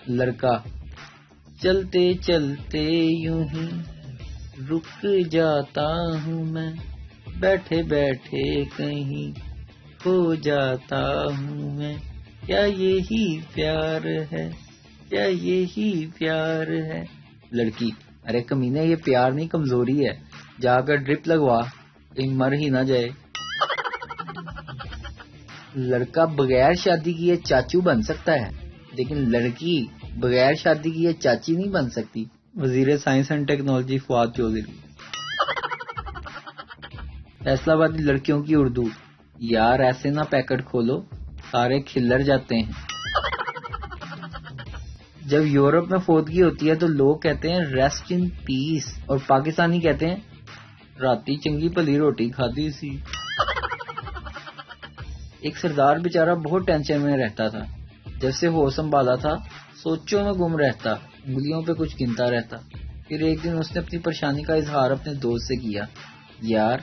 لڑکا چلتے چلتے یوں ہی رک جاتا ہوں میں، بیٹھے بیٹھے کہیں کھو جاتا ہوں میں، کیا یہی پیار ہے، کیا یہی پیار ہے؟ لڑکی ارے کمینے یہ پیار نہیں کمزوری ہے، جا کر ڈرپ لگوا کہیں مر ہی نہ جائے۔ لڑکا بغیر شادی کیے چاچو بن سکتا ہے لیکن لڑکی بغیر شادی کیے چاچی نہیں بن سکتی۔ وزیر science and technology Fawad Chaudhry. فیصلہ آبادی لڑکیوں کی اردو، یار ایسے نہ پیکٹ کھولو سارے کھلر جاتے ہیں۔ جب یورپ میں فوتگی ہوتی ہے تو لوگ کہتے ہیں ریسٹ ان پیس، اور پاکستانی کہتے ہیں راتی چنگی بھلی روٹی کھادی سی۔ ایک سردار بیچارہ بہت ٹینشن میں رہتا تھا، جب سے ہوش سنبھالا تھا سوچوں میں گم رہتا، انگلیوں پہ کچھ گنتا رہتا۔ پھر ایک دن اس نے اپنی پریشانی کا اظہار اپنے دوست سے کیا، یار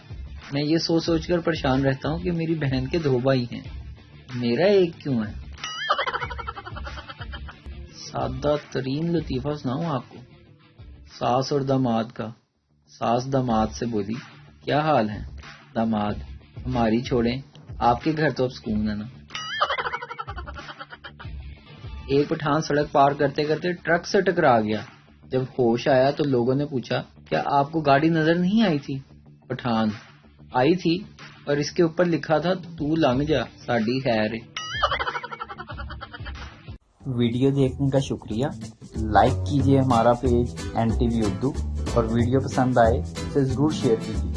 میں یہ سوچ سوچ کر پریشان رہتا ہوں کہ میری بہن کے 2 بھائی ہیں، میرا ایک کیوں ہے؟ سادہ ترین لطیفہ سناؤں آپ کو، ساس اور داماد کا۔ ساس داماد سے بولی کیا حال ہے؟ داماد ہماری چھوڑیں، آپ کے گھر تو اب سکون ہے نا۔ ایک پٹھان سڑک پار کرتے کرتے ٹرک سے ٹکرا گیا، جب ہوش آیا تو لوگوں نے پوچھا کیا آپ کو گاڑی نظر نہیں آئی تھی؟ پٹھان آئی تھی اور اس کے اوپر لکھا تھا تو لنگ جا ساڈی خیر ہے۔ ویڈیو دیکھنے کا شکریہ، لائک کیجیے ہمارا پیج NTV اردو، اور ویڈیو پسند آئے تو ضرور شیئر کیجیے۔